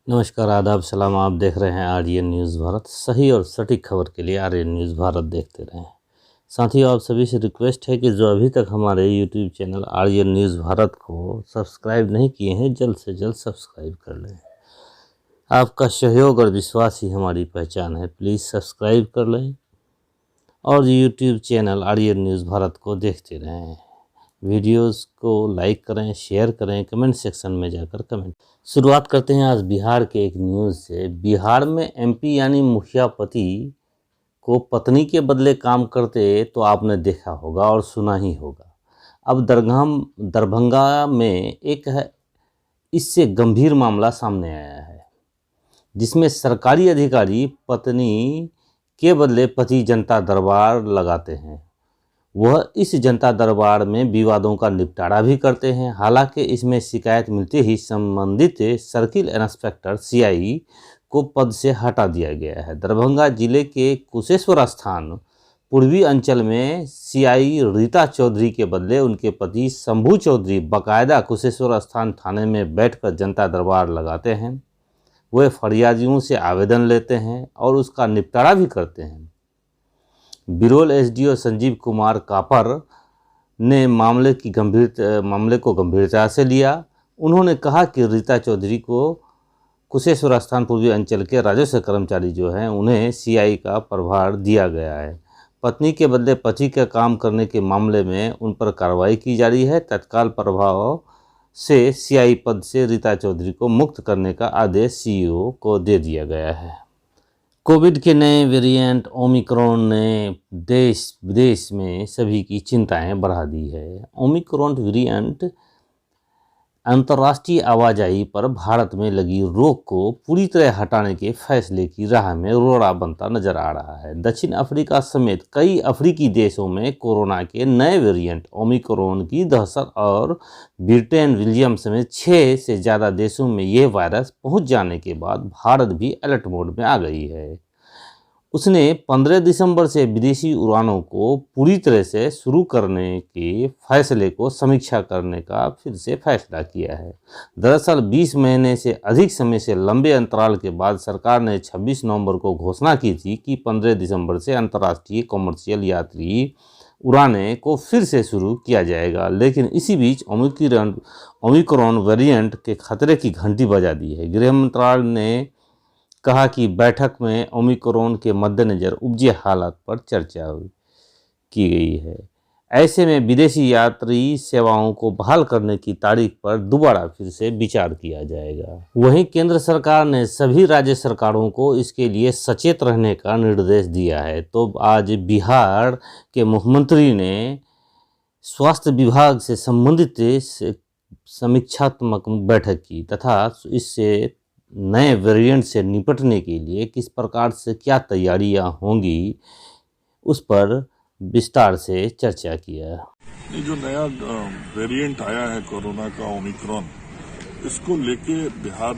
नमस्कार, आदाब, सलाम। आप देख रहे हैं आर्यन न्यूज़ भारत। सही और सटीक खबर के लिए आर्यन न्यूज़ भारत देखते रहें। साथियों, आप सभी से रिक्वेस्ट है कि जो अभी तक हमारे YouTube channel Aryan News Bharat को सब्सक्राइब नहीं किए हैं, जल्द से जल्द सब्सक्राइब कर लें। आपका सहयोग और विश्वास ही हमारी पहचान है। प्लीज़ सब्सक्राइब कर लें और YouTube channel Aryan News Bharat को देखते रहें। वीडियोस को लाइक करें, शेयर करें, कमेंट सेक्शन में जाकर कमेंट। शुरुआत करते हैं आज बिहार के एक न्यूज़ से। बिहार में एमपी यानी मुखिया पति को पत्नी के बदले काम करते तो आपने देखा होगा और सुना ही होगा। अब दरभंगा में एक है इससे गंभीर मामला सामने आया है, जिसमें सरकारी अधिकारी पत्नी के बदले पति जनता दरबार लगाते हैं। वह इस जनता दरबार में विवादों का निपटारा भी करते हैं। हालांकि इसमें शिकायत मिलते ही संबंधित सर्किल इंस्पेक्टर सीआई को पद से हटा दिया गया है। दरभंगा जिले के कुशेश्वर स्थान पूर्वी अंचल में सीआई रीता चौधरी के बदले उनके पति शंभू चौधरी बाकायदा कुशेश्वर स्थान थाने में बैठकर जनता दरबार लगाते हैं। वे फरियादियों से आवेदन लेते हैं और उसका निपटारा भी करते हैं। बिरोल एसडीओ संजीव कुमार कापर ने मामले को गंभीरता से लिया। उन्होंने कहा कि रीता चौधरी को कुशेश्वर स्थान पूर्वी अंचल के राजस्व कर्मचारी जो हैं उन्हें सीआई का प्रभार दिया गया है। पत्नी के बदले पति का काम करने के मामले में उन पर कार्रवाई की जा रही है। तत्काल प्रभाव से सीआई पद से रीता चौधरी को मुक्त करने का आदेश सीईओ को दे दिया गया है। कोविड के नए वेरिएंट ओमिक्रॉन ने देश विदेश में सभी की चिंताएं बढ़ा दी है। ओमिक्रॉन वेरिएंट अंतर्राष्ट्रीय आवाजाही पर भारत में लगी रोक को पूरी तरह हटाने के फैसले की राह में रोड़ा बनता नजर आ रहा है। दक्षिण अफ्रीका समेत कई अफ्रीकी देशों में कोरोना के नए वेरिएंट ओमिक्रॉन की दहशत और ब्रिटेन, बेल्जियम समेत 6 से ज़्यादा देशों में यह वायरस पहुंच जाने के बाद भारत भी अलर्ट मोड में आ गई है। उसने 15 दिसंबर से विदेशी उड़ानों को पूरी तरह से शुरू करने के फैसले को समीक्षा करने का फिर से फैसला किया है। दरअसल 20 महीने से अधिक समय से लंबे अंतराल के बाद सरकार ने 26 नवंबर को घोषणा की थी कि 15 दिसंबर से अंतर्राष्ट्रीय कॉमर्शियल यात्री उड़ानें को फिर से शुरू किया जाएगा। लेकिन इसी बीच ओमिक्रॉन वेरिएंट के खतरे की घंटी बजा दी है। गृह मंत्रालय ने कहा कि बैठक में ओमिक्रॉन के मद्देनज़र उपजे हालात पर चर्चा की गई है। ऐसे में विदेशी यात्री सेवाओं को बहाल करने की तारीख पर दोबारा फिर से विचार किया जाएगा। वहीं केंद्र सरकार ने सभी राज्य सरकारों को इसके लिए सचेत रहने का निर्देश दिया है। तो आज बिहार के मुख्यमंत्री ने स्वास्थ्य विभाग से संबंधित समीक्षात्मक बैठक की तथा इससे नए वेरिएंट से निपटने के लिए किस प्रकार से क्या तैयारियां होंगी उस पर विस्तार से चर्चा किया। ये जो नया वेरिएंट आया है कोरोना का ओमिक्रॉन, इसको लेके बिहार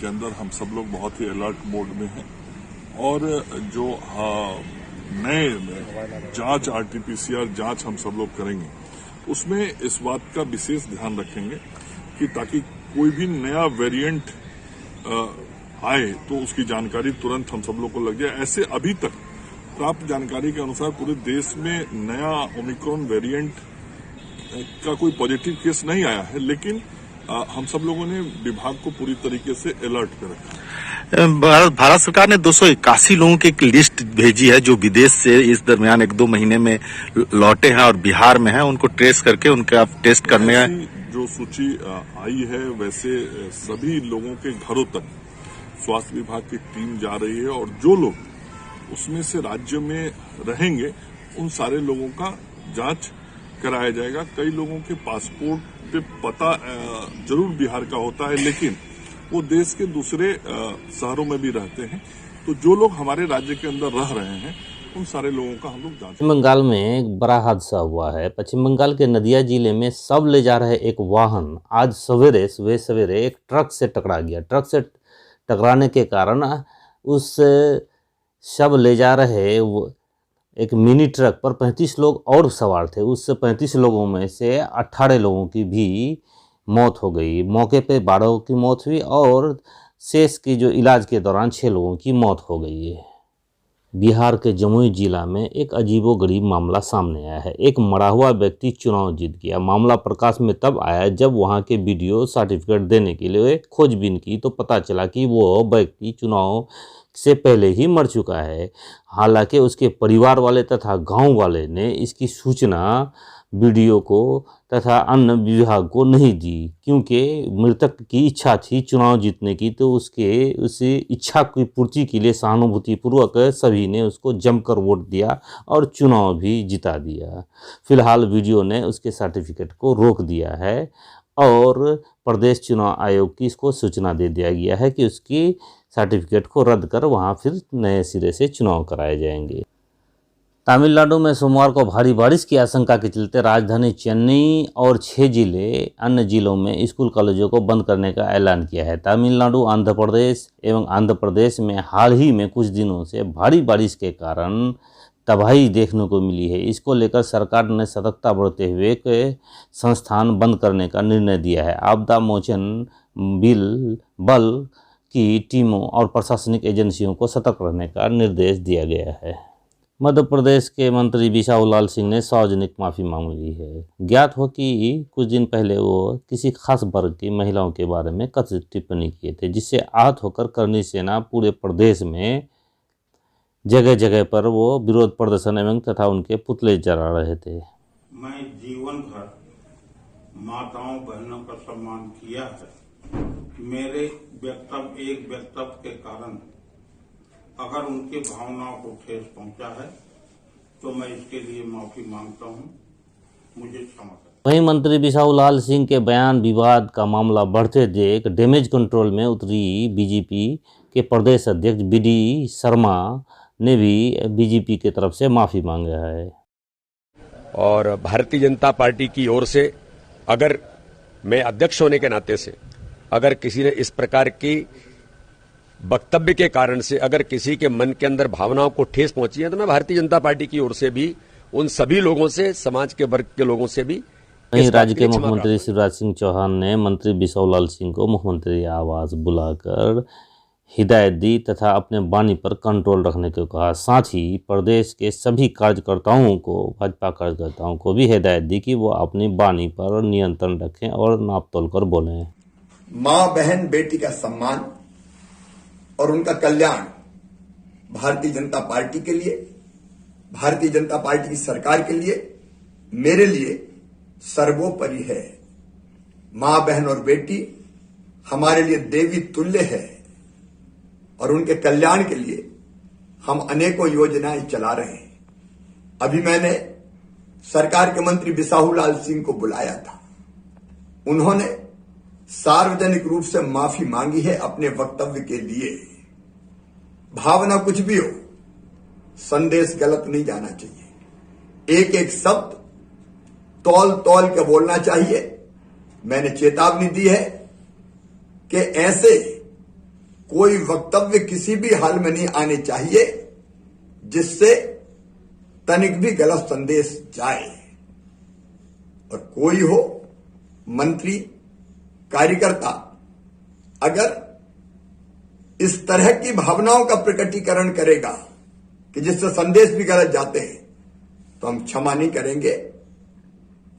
के अंदर हम सब लोग बहुत ही अलर्ट मोड में हैं और जो नए जांच आरटीपीसीआर जांच हम सब लोग करेंगे उसमें इस बात का विशेष ध्यान रखेंगे कि ताकि कोई भी नया वेरिएंट आए तो उसकी जानकारी तुरंत हम सब लोग को लग जाए। ऐसे अभी तक प्राप्त जानकारी के अनुसार पूरे देश में नया ओमिक्रॉन वेरिएंट का कोई पॉजिटिव केस नहीं आया है, लेकिन हम सब लोगों ने विभाग को पूरी तरीके से अलर्ट पे रखा। भारत सरकार ने 281 लोगों की एक लिस्ट भेजी है जो विदेश से इस दरमियान 1-2 महीने में लौटे हैं और बिहार में हैं। उनको ट्रेस करके उनका टेस्ट करने जो सूची आई है वैसे सभी लोगों के घरों तक स्वास्थ्य विभाग की टीम जा रही है और जो लोग उसमें से राज्य में रहेंगे उन सारे लोगों का जांच कराया जाएगा। कई लोगों के पासपोर्ट पे पता जरूर बिहार का होता है, लेकिन वो देश के दूसरे शहरों में भी रहते हैं। तो जो लोग हमारे राज्य के अंदर रह रहे हैं उन सारे लोगों का हम लोग जांच। पश्चिम बंगाल में एक बड़ा हादसा हुआ है। पश्चिम बंगाल के नदिया जिले में शव ले जा रहे एक वाहन आज सुबह सवेरे एक ट्रक से टकरा गया। ट्रक से टकराने के कारण उस शव ले जा रहे एक मिनी ट्रक पर 35 लोग और सवार थे। उस 35 लोगों में से 18 लोगों की भी मौत हो गई। मौके पे 12 की मौत हुई और शेष की जो इलाज के दौरान 6 लोगों की मौत हो गई है। बिहार के जमुई जिला में एक अजीबोगरीब मामला सामने आया है। एक मरा हुआ व्यक्ति चुनाव जीत गया। मामला प्रकाश में तब आया जब वहां के बीडीओ सर्टिफिकेट देने के लिए खोजबीन की तो पता चला कि वो व्यक्ति चुनाव से पहले ही मर चुका है। हालांकि उसके परिवार वाले तथा गांव वाले ने इसकी सूचना बीडीओ को तथा अन्य विभाग को नहीं दी, क्योंकि मृतक की इच्छा थी चुनाव जीतने की, तो उसी इच्छा की पूर्ति के लिए सहानुभूतिपूर्वक सभी ने उसको जमकर वोट दिया और चुनाव भी जिता दिया। फिलहाल बीडीओ ने उसके सर्टिफिकेट को रोक दिया है और प्रदेश चुनाव आयोग की इसको सूचना दे दिया गया है कि उसकी सर्टिफिकेट को रद्द कर वहां फिर नए सिरे से चुनाव कराए जाएंगे। तमिलनाडु में सोमवार को भारी बारिश की आशंका के चलते राजधानी चेन्नई और 6 जिले अन्य जिलों में स्कूल कॉलेजों को बंद करने का ऐलान किया है। तमिलनाडु, आंध्र प्रदेश एवं आंध्र प्रदेश में हाल ही में कुछ दिनों से भारी बारिश के कारण तबाही देखने को मिली है। इसको लेकर सरकार ने सतर्कता बरतते हुए संस्थान बंद करने का निर्णय दिया है। आपदा मोचन बल की टीमों और प्रशासनिक एजेंसियों को सतर्क रहने का निर्देश दिया गया है। मध्य प्रदेश के मंत्री बिसाहूलाल सिंह ने सार्वजनिक माफ़ी मांग ली है। ज्ञात हो कि कुछ दिन पहले वो किसी खास वर्ग की महिलाओं के बारे में कथित टिप्पणी किए थे, जिससे आहत होकर करणी सेना पूरे प्रदेश में जगह जगह पर वो विरोध प्रदर्शन एवं तथा उनके पुतले जला रहे थे। मैं जीवन भर माताओं बहनों का सम्मान किया है। मेरे एक वक्तव्य के कारण अगर उनकी भावनाओं को ठेस पहुंचा है तो मैं इसके लिए माफी मांगता हूं, मुझे क्षमा करें। वहीं मंत्री बिसाहूलाल सिंह के बयान विवाद का मामला बढ़ते देख डैमेज कंट्रोल में उतरी बीजेपी के प्रदेश अध्यक्ष बीडी शर्मा ने भी बीजेपी की तरफ से माफी मांगा है। और भारतीय जनता पार्टी की ओर से अगर मैं अध्यक्ष होने के नाते से अगर किसी ने इस प्रकार की वक्तव्य के कारण से अगर किसी के मन के अंदर भावनाओं को ठेस पहुंची है तो मैं भारतीय जनता पार्टी की ओर से भी उन सभी लोगों से, समाज के वर्ग के लोगों से भी। वहीं राज्य के मुख्यमंत्री शिवराज सिंह चौहान ने मंत्री बिसाहूलाल सिंह को मुख्यमंत्री आवास बुलाकर हिदायत दी तथा अपने वाणी पर कंट्रोल रखने को कहा। साथ ही प्रदेश के सभी कार्यकर्ताओं को, भाजपा कार्यकर्ताओं को भी हिदायत दी कि वो अपनी वाणी पर नियंत्रण रखें और नाप तोल कर बोलें। माँ, बहन, बेटी का सम्मान और उनका कल्याण भारतीय जनता पार्टी के लिए, भारतीय जनता पार्टी की सरकार के लिए, मेरे लिए सर्वोपरि है। माँ, बहन और बेटी हमारे लिए देवी तुल्य है और उनके कल्याण के लिए हम अनेकों योजनाएं चला रहे हैं। अभी मैंने सरकार के मंत्री बिसाहूलाल सिंह को बुलाया था। उन्होंने सार्वजनिक रूप से माफी मांगी है अपने वक्तव्य के लिए। भावना कुछ भी हो, संदेश गलत नहीं जाना चाहिए। एक एक शब्द तौल तौल के बोलना चाहिए। मैंने चेतावनी दी है कि ऐसे कोई वक्तव्य किसी भी हाल में नहीं आने चाहिए जिससे तनिक भी गलत संदेश जाए। और कोई हो, मंत्री, कार्यकर्ता, अगर इस तरह की भावनाओं का प्रकटीकरण करेगा कि जिससे संदेश भी गलत जाते हैं तो हम क्षमा नहीं करेंगे।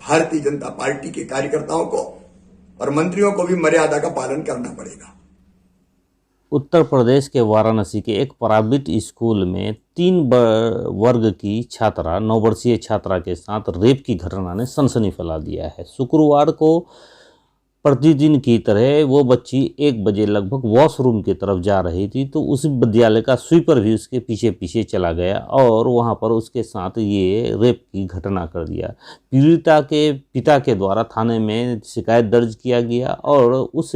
भारतीय जनता पार्टी के कार्यकर्ताओं को और मंत्रियों को भी मर्यादा का पालन करना पड़ेगा। उत्तर प्रदेश के वाराणसी के एक प्राइवेट स्कूल में 3 वर्ग की छात्रा, 9 वर्षीय छात्रा के साथ रेप की घटना ने सनसनी फैला दिया है। शुक्रवार को प्रतिदिन की तरह वो बच्ची 1 बजे लगभग वॉशरूम की तरफ जा रही थी तो उस विद्यालय का स्वीपर भी उसके पीछे पीछे चला गया और वहां पर उसके साथ ये रेप की घटना कर दिया। पीड़िता के पिता के द्वारा थाने में शिकायत दर्ज किया गया और उस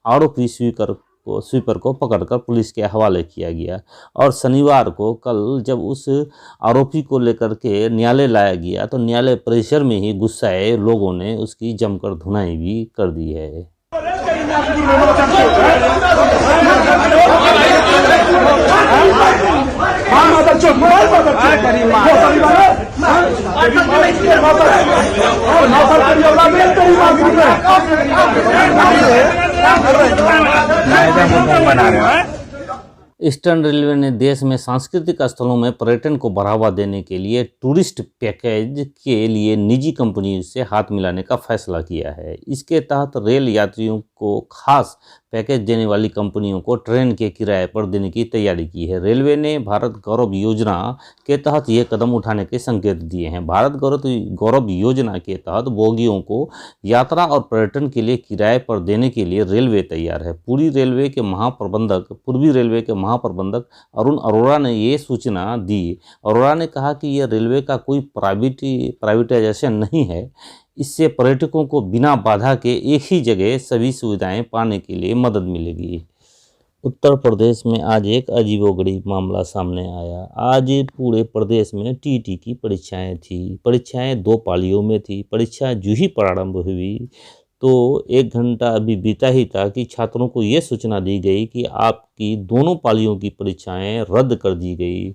आरोपी स्वीपर को पकड़कर पुलिस के हवाले किया गया। और शनिवार को कल जब उस आरोपी को लेकर के न्यायालय लाया गया तो न्यायालय परिसर में ही गुस्साए लोगों ने उसकी जमकर धुनाई भी कर दी है। बना रहे हैं। ईस्टर्न रेलवे ने देश में सांस्कृतिक स्थलों में पर्यटन को बढ़ावा देने के लिए टूरिस्ट पैकेज के लिए निजी कंपनियों से हाथ मिलाने का फैसला किया है। इसके तहत रेल यात्रियों को खास पैकेज देने वाली कंपनियों को ट्रेन के किराए पर देने की तैयारी की है। रेलवे ने भारत गौरव योजना के तहत ये कदम उठाने के संकेत दिए हैं। भारत गौरव योजना के तहत बोगियों को यात्रा और पर्यटन के लिए किराए पर देने के लिए रेलवे तैयार है। पूर्वी रेलवे के महाप्रबंधक अरुण अरोड़ा ने ये सूचना दी। अरोड़ा ने कहा कि यह रेलवे का कोई प्राइवेटाइजेशन नहीं है। इससे पर्यटकों को बिना बाधा के एक ही जगह सभी सुविधाएं पाने के लिए मदद मिलेगी। उत्तर प्रदेश में आज एक अजीबोगरीब मामला सामने आया। आज पूरे प्रदेश में टीटी की परीक्षाएं थी। परीक्षाएं 2 पालियों में थी। परीक्षा जो ही प्रारंभ हुई तो 1 घंटा अभी बीता ही था कि छात्रों को ये सूचना दी गई कि आपकी दोनों पालियों की परीक्षाएं रद्द कर दी गई।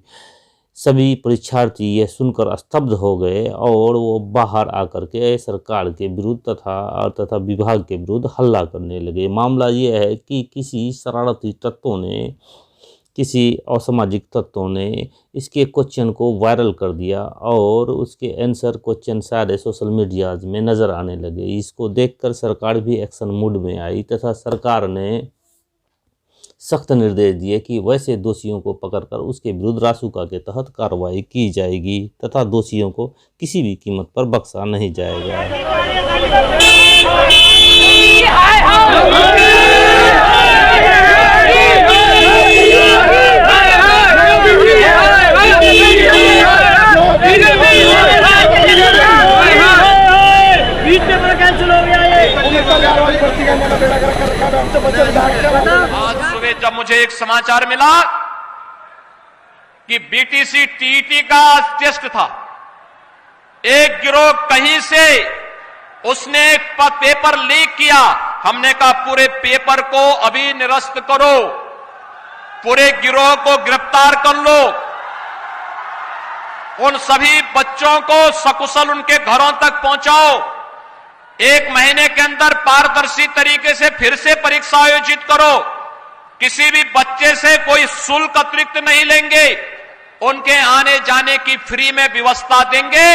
सभी परीक्षार्थी यह सुनकर स्तब्ध हो गए और वो बाहर आकर के सरकार के विरुद्ध तथा विभाग के विरुद्ध हल्ला करने लगे। मामला ये है कि किसी शरारती तत्वों ने, किसी असामाजिक तत्वों ने इसके क्वेश्चन को वायरल कर दिया और उसके आंसर क्वेश्चन सारे सोशल मीडियाज में नज़र आने लगे। इसको देखकर सरकार भी एक्शन मूड में आई तथा सरकार ने सख्त निर्देश दिए कि वैसे दोषियों को पकड़कर उसके विरुद्ध रासुका के तहत कार्रवाई की जाएगी तथा दोषियों को किसी भी कीमत पर बख्शा नहीं जाएगा। आज सुबह जब मुझे एक समाचार मिला कि बीटीसी टीईटी का टेस्ट था, एक गिरोह कहीं से उसने एक पेपर लीक किया। हमने कहा पूरे पेपर को अभी निरस्त करो, पूरे गिरोह को गिरफ्तार कर लो, उन सभी बच्चों को सकुशल उनके घरों तक पहुंचाओ। 1 महीने के अंदर पारदर्शी तरीके से फिर से परीक्षा आयोजित करो। किसी भी बच्चे से कोई शुल्क अतिरिक्त नहीं लेंगे, उनके आने जाने की फ्री में व्यवस्था देंगे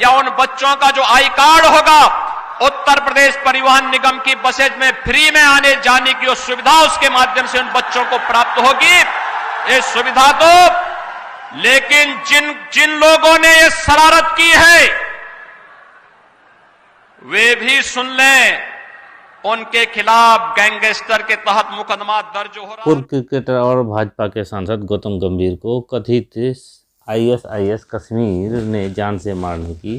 या उन बच्चों का जो आई कार्ड होगा उत्तर प्रदेश परिवहन निगम की बसेज में फ्री में आने जाने की जो सुविधा उसके माध्यम से उन बच्चों को प्राप्त होगी। ये सुविधा दो, लेकिन जिन लोगों ने ये शरारत की है वे भी सुन लें, उनके खिलाफ गैंगस्टर के तहत मुकदमा दर्ज हो रहा है। पूर्व क्रिकेटर और भाजपा के सांसद गौतम गंभीर को कथित ISIS कश्मीर ने जान से मारने की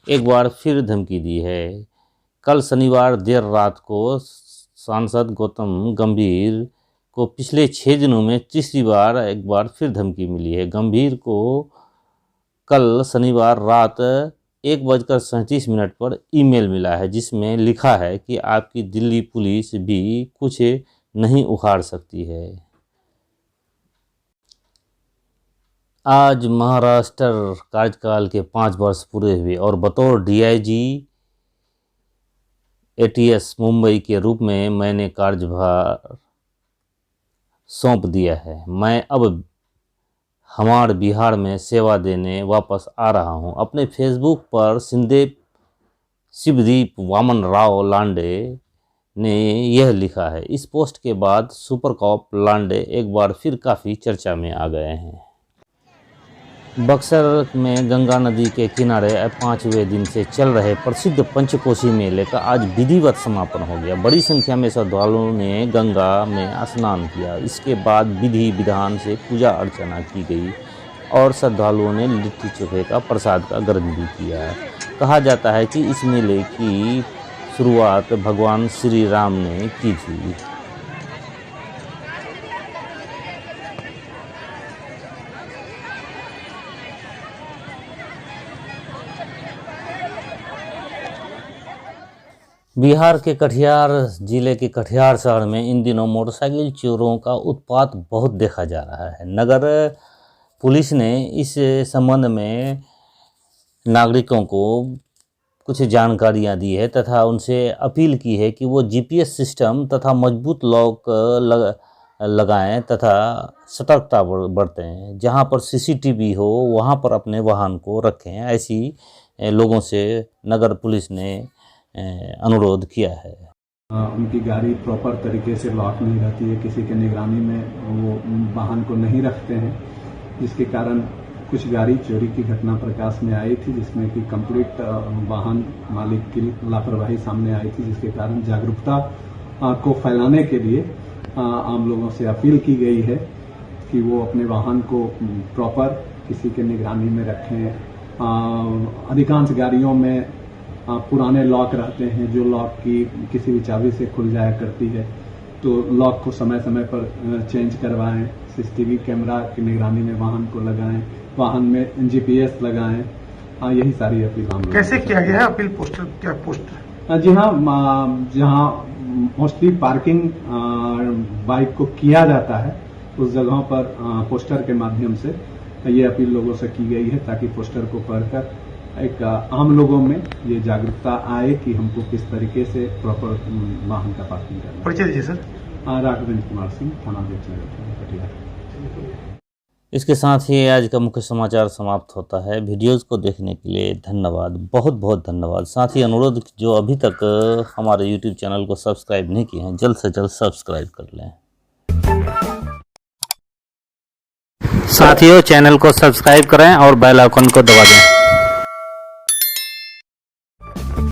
एक बार फिर धमकी दी है। कल शनिवार देर रात को सांसद गौतम गंभीर को पिछले 6 दिनों में तीसरी बार एक बार फिर धमकी मिली है। गंभीर को कल शनिवार रात 1:37 पर ईमेल मिला है जिसमें लिखा है कि आपकी दिल्ली पुलिस भी कुछ नहीं उखाड़ सकती है। आज महाराष्ट्र कार्यकाल के 5 वर्ष पूरे हुए और बतौर DIG ATS मुंबई के रूप में मैंने कार्यभार सौंप दिया है। मैं अब हमारे बिहार में सेवा देने वापस आ रहा हूं। अपने फेसबुक पर शिवदीप वामन राव लांडे ने यह लिखा है। इस पोस्ट के बाद सुपर कॉप लांडे एक बार फिर काफ़ी चर्चा में आ गए हैं। बक्सर में गंगा नदी के किनारे 5वें दिन से चल रहे प्रसिद्ध पंचकोशी मेले का आज विधिवत समापन हो गया। बड़ी संख्या में श्रद्धालुओं ने गंगा में स्नान किया। इसके बाद विधि विधान से पूजा अर्चना की गई और श्रद्धालुओं ने लिट्टी चोखे का प्रसाद का ग्रहण भी किया। कहा जाता है कि इस मेले की शुरुआत भगवान श्री राम ने की थी। बिहार के कटिहार जिले के कटिहार शहर में इन दिनों मोटरसाइकिल चोरों का उत्पात बहुत देखा जा रहा है। नगर पुलिस ने इस संबंध में नागरिकों को कुछ जानकारियां दी है तथा उनसे अपील की है कि वो GPS सिस्टम तथा मजबूत लॉक लगाएं तथा सतर्कता बरतें। जहां पर सीसीटीवी हो वहां पर अपने वाहन को रखें, ऐसी लोगों से नगर पुलिस ने अनुरोध किया है। उनकी गाड़ी प्रॉपर तरीके से लॉक नहीं रहती है, किसी के निगरानी में वो वाहन को नहीं रखते हैं, जिसके कारण कुछ गाड़ी चोरी की घटना प्रकाश में आई थी, जिसमें कि कंप्लीट वाहन मालिक की लापरवाही सामने आई थी, जिसके कारण जागरूकता को फैलाने के लिए आम लोगों से अपील की गई है कि वो अपने वाहन को प्रॉपर किसी के निगरानी में रखें। अधिकांश गाड़ियों में पुराने लॉक रहते हैं, जो लॉक की किसी भी चाबी से खुल जाया करती है, तो लॉक को समय समय पर चेंज करवाएं। सीसीटीवी कैमरा की निगरानी में वाहन को लगाएं, वाहन में जीपीएस लगाएं। यही सारी अपील हम कैसे किया गया है अपील पोस्टर? क्या पोस्टर? जी हाँ, जहाँ मोस्टली पार्किंग बाइक को किया जाता है उस जगहों पर पोस्टर के माध्यम से ये अपील लोगों से की गई है, ताकि पोस्टर को पढ़कर एक आम लोगों में ये जागरूकता आए कि हमको किस तरीके से प्रॉपर वाहन का पार्किंग करना है। परिचय दीजिए सर। राघवेंद्र कुमार सिंह, थाना कटिहार। इसके साथ ही आज का मुख्य समाचार समाप्त होता है। वीडियोज़ को देखने के लिए धन्यवाद, बहुत बहुत धन्यवाद। साथ ही अनुरोध, जो अभी तक हमारे YouTube चैनल को सब्सक्राइब नहीं किए हैं, जल्द से जल्द सब्सक्राइब कर लें। साथियों, चैनल को सब्सक्राइब करें और बेल आइकन को दबा दें।